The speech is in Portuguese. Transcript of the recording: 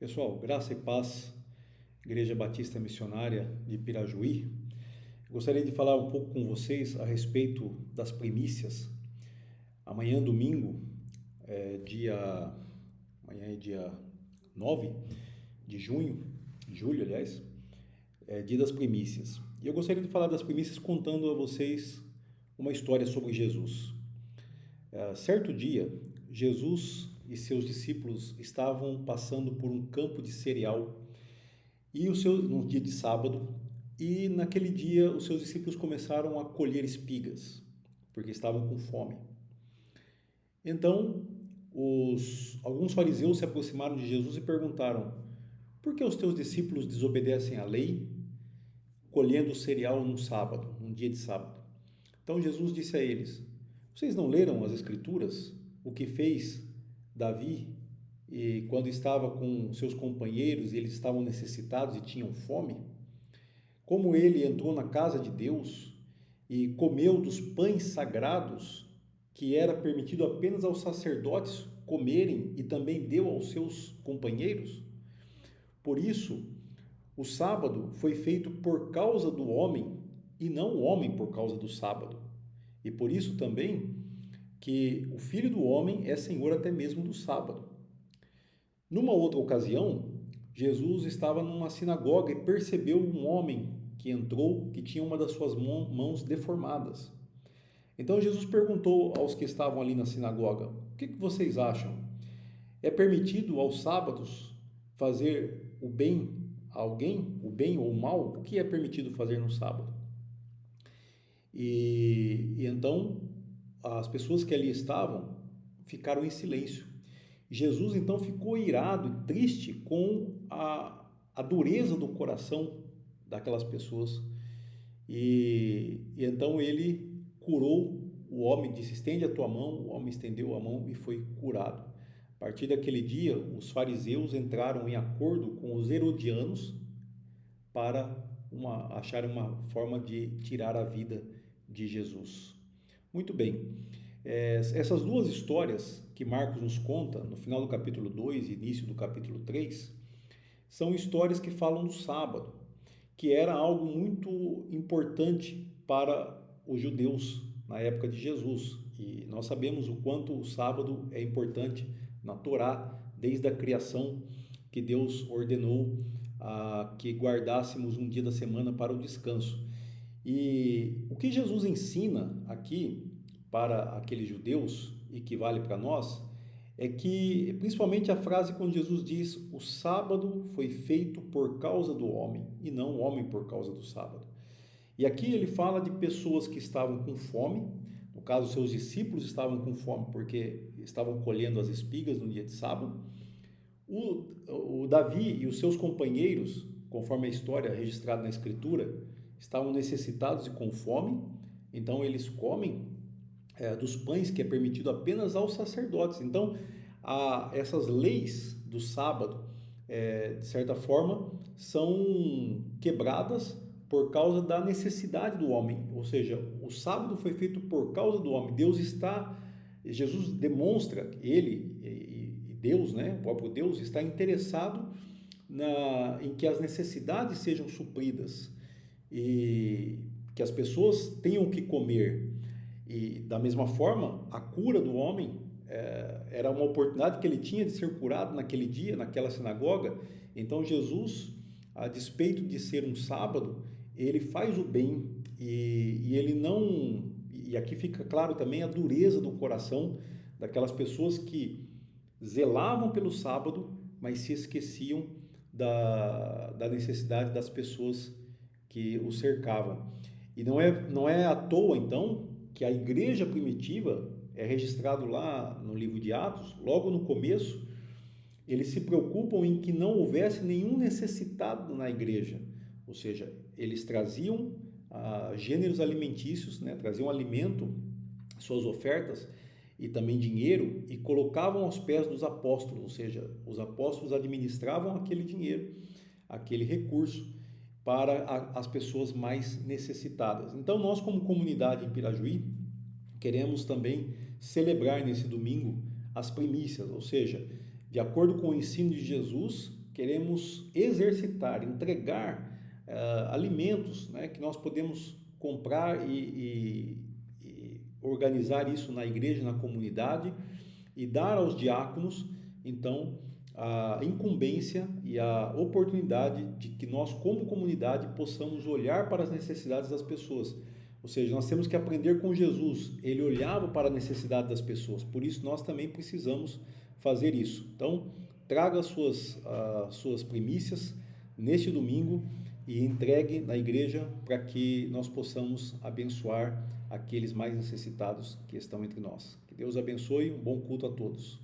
Pessoal, graça e paz, Igreja Batista Missionária de Pirajuí. Gostaria de falar um pouco com vocês a respeito das primícias. Amanhã, domingo, amanhã é dia 9 de julho, aliás, é dia das primícias. E eu gostaria de falar das primícias contando a vocês uma história sobre Jesus. Certo dia, Jesus e seus discípulos estavam passando por um campo de cereal num dia de sábado, e naquele dia os seus discípulos começaram a colher espigas, porque estavam com fome. Então, alguns fariseus se aproximaram de Jesus e perguntaram: por que os teus discípulos desobedecem à lei, colhendo cereal num sábado, num dia de sábado? Então Jesus disse a eles: vocês não leram as Escrituras? O que fez Davi e quando estava com seus companheiros e eles estavam necessitados e tinham fome? Como ele entrou na casa de Deus e comeu dos pães sagrados que era permitido apenas aos sacerdotes comerem e também deu aos seus companheiros? Por isso, o sábado foi feito por causa do homem e não o homem por causa do sábado. E por isso também que o Filho do Homem é Senhor até mesmo do sábado. Numa outra ocasião, Jesus estava numa sinagoga e percebeu um homem que entrou, que tinha uma das suas mãos deformadas. Então Jesus perguntou aos que estavam ali na sinagoga: o que vocês acham? É permitido aos sábados fazer o bem a alguém, o bem ou o mal? O que é permitido fazer no sábado? E então as pessoas que ali estavam ficaram em silêncio. Jesus então ficou irado e triste com a dureza do coração daquelas pessoas e então ele curou o homem, disse: estende a tua mão. O homem estendeu a mão e foi curado. A partir daquele dia, os fariseus entraram em acordo com os herodianos para achar uma forma de tirar a vida de Jesus. Muito bem, essas duas histórias que Marcos nos conta, no final do capítulo 2 e início do capítulo 3, são histórias que falam do sábado, que era algo muito importante para os judeus na época de Jesus. E nós sabemos o quanto o sábado é importante na Torá, desde a criação, que Deus ordenou que guardássemos um dia da semana para o descanso. E o que Jesus ensina aqui para aqueles judeus e que vale para nós é que, principalmente a frase quando Jesus diz: o sábado foi feito por causa do homem e não o homem por causa do sábado. E aqui ele fala de pessoas que estavam com fome, no caso seus discípulos estavam com fome porque estavam colhendo as espigas no dia de sábado. O Davi e os seus companheiros, conforme a história registrada na Escritura, estavam necessitados e com fome, então eles comem dos pães que é permitido apenas aos sacerdotes. Então, essas leis do sábado, de certa forma, são quebradas por causa da necessidade do homem, ou seja, o sábado foi feito por causa do homem. Jesus demonstra, ele e Deus, né, o próprio Deus, está interessado em que as necessidades sejam supridas e que as pessoas tenham o que comer. E da mesma forma, a cura do homem era uma oportunidade que ele tinha de ser curado naquele dia, naquela sinagoga. Então Jesus, a despeito de ser um sábado, ele faz o bem e ele não... E aqui fica claro também a dureza do coração daquelas pessoas que zelavam pelo sábado, mas se esqueciam da necessidade das pessoas que o cercavam. E não é à toa, então, que a igreja primitiva é registrado lá no livro de Atos, logo no começo, eles se preocupam em que não houvesse nenhum necessitado na igreja, ou seja, eles traziam gêneros alimentícios, né? Traziam alimento, suas ofertas e também dinheiro e colocavam aos pés dos apóstolos, ou seja, os apóstolos administravam aquele dinheiro, aquele recurso para as pessoas mais necessitadas. Então nós, como comunidade em Pirajuí, queremos também celebrar nesse domingo as primícias, ou seja, de acordo com o ensino de Jesus, queremos exercitar, entregar alimentos, né, que nós podemos comprar e organizar isso na igreja, na comunidade e dar aos diáconos, então, a incumbência e a oportunidade de que nós, como comunidade, possamos olhar para as necessidades das pessoas. Ou seja, nós temos que aprender com Jesus. Ele olhava para a necessidade das pessoas, por isso nós também precisamos fazer isso. Então, traga as suas primícias neste domingo e entregue na igreja para que nós possamos abençoar aqueles mais necessitados que estão entre nós. Que Deus abençoe, um bom culto a todos.